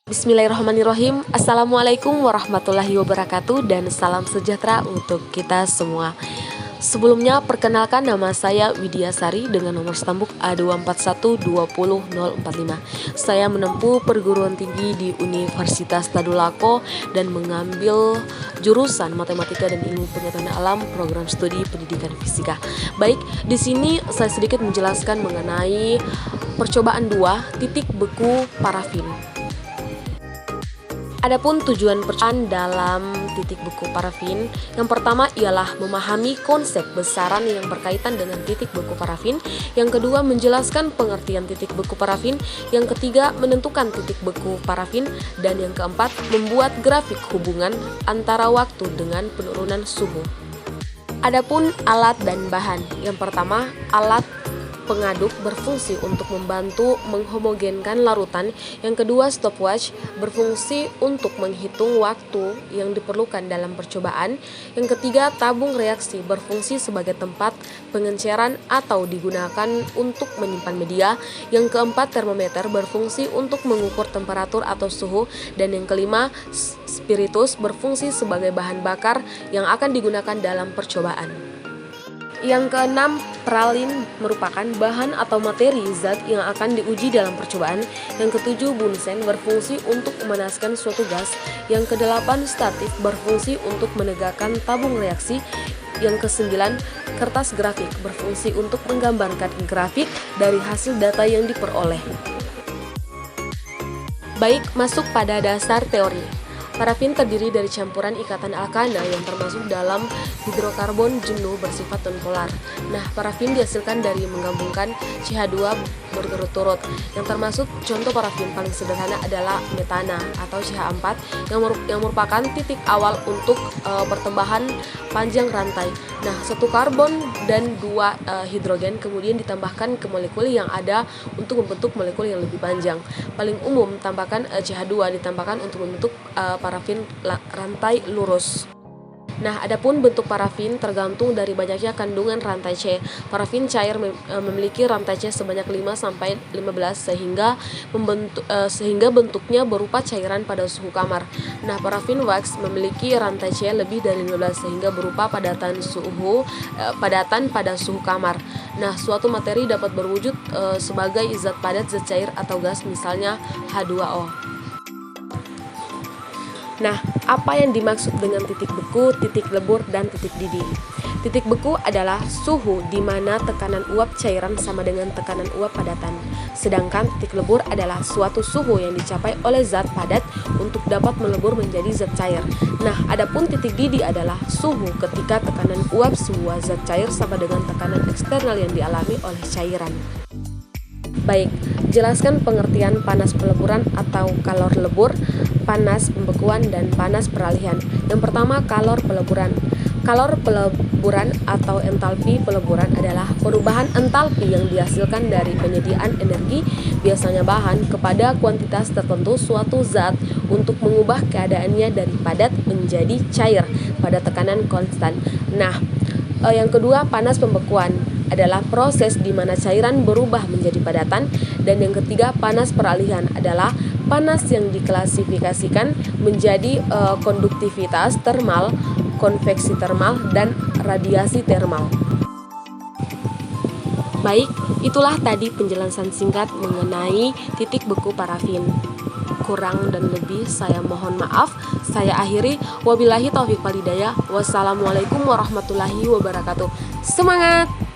Bismillahirrahmanirrahim. Assalamualaikum warahmatullahi wabarakatuh dan salam sejahtera untuk kita semua. Sebelumnya perkenalkan, nama saya Widya Sari dengan nomor stambuk A241200045. Saya menempuh perguruan tinggi di Universitas Tadulako dan mengambil jurusan Matematika dan Ilmu Pengetahuan Alam, program studi Pendidikan Fisika. Baik, di sini saya sedikit menjelaskan mengenai percobaan 2 titik beku parafin. Adapun tujuan percobaan dalam titik beku parafin, yang pertama ialah memahami konsep besaran yang berkaitan dengan titik beku parafin, yang kedua menjelaskan pengertian titik beku parafin, yang ketiga menentukan titik beku parafin, dan yang keempat membuat grafik hubungan antara waktu dengan penurunan suhu. Adapun alat dan bahan, yang pertama alat pengaduk berfungsi untuk membantu menghomogenkan larutan. Yang kedua, stopwatch berfungsi untuk menghitung waktu yang diperlukan dalam percobaan. Yang ketiga, tabung reaksi berfungsi sebagai tempat pengenceran atau digunakan untuk menyimpan media. Yang keempat, termometer berfungsi untuk mengukur temperatur atau suhu. Dan yang kelima, spiritus berfungsi sebagai bahan bakar yang akan digunakan dalam percobaan. Yang keenam, pralin merupakan bahan atau materi zat yang akan diuji dalam percobaan. Yang ketujuh, bunsen berfungsi untuk memanaskan suatu gas. Yang kedelapan, statif berfungsi untuk menegakkan tabung reaksi. Yang kesembilan, kertas grafik berfungsi untuk menggambarkan grafik dari hasil data yang diperoleh. Baik, masuk pada dasar teori. Parafin terdiri dari campuran ikatan alkana yang termasuk dalam hidrokarbon jenuh bersifat nonpolar. Nah, parafin dihasilkan dari menggabungkan CH2 berturut-turut. Yang termasuk contoh parafin paling sederhana adalah metana atau CH4 yang merupakan titik awal untuk pertambahan panjang rantai. Nah, satu karbon dan 2 hidrogen kemudian ditambahkan ke molekul yang ada untuk membentuk molekul yang lebih panjang. Paling umum tambahkan CH2 ditambahkan untuk membentuk parafin rantai lurus. Nah, adapun bentuk parafin tergantung dari banyaknya kandungan rantai C. Parafin cair memiliki rantai C sebanyak 5-15 sehingga bentuknya berupa cairan pada suhu kamar. Nah, parafin wax memiliki rantai C lebih dari 15 sehingga berupa padatan pada suhu kamar. Nah, suatu materi dapat berwujud sebagai zat padat, zat cair atau gas, misalnya H2O. Nah, apa yang dimaksud dengan titik beku, titik lebur, dan titik didih? Titik beku adalah suhu di mana tekanan uap cairan sama dengan tekanan uap padatan. Sedangkan titik lebur adalah suatu suhu yang dicapai oleh zat padat untuk dapat melebur menjadi zat cair. Nah, adapun titik didih adalah suhu ketika tekanan uap sebuah zat cair sama dengan tekanan eksternal yang dialami oleh cairan. Baik, jelaskan pengertian panas peleburan atau kalor lebur, panas pembekuan, dan panas peralihan. Yang pertama, kalor peleburan. Kalor peleburan atau entalpi peleburan adalah perubahan entalpi yang dihasilkan dari penyediaan energi, biasanya bahan, kepada kuantitas tertentu suatu zat untuk mengubah keadaannya dari padat menjadi cair pada tekanan konstan. Nah, yang kedua, panas pembekuan adalah proses di mana cairan berubah menjadi padatan. Dan yang ketiga, panas peralihan adalah panas yang diklasifikasikan menjadi konduktivitas termal, konveksi termal, dan radiasi termal. Baik, itulah tadi penjelasan singkat mengenai titik beku parafin. Kurang dan lebih saya mohon maaf. Saya akhiri, wabillahi taufiq wal hidayah. Wassalamualaikum warahmatullahi wabarakatuh. Semangat!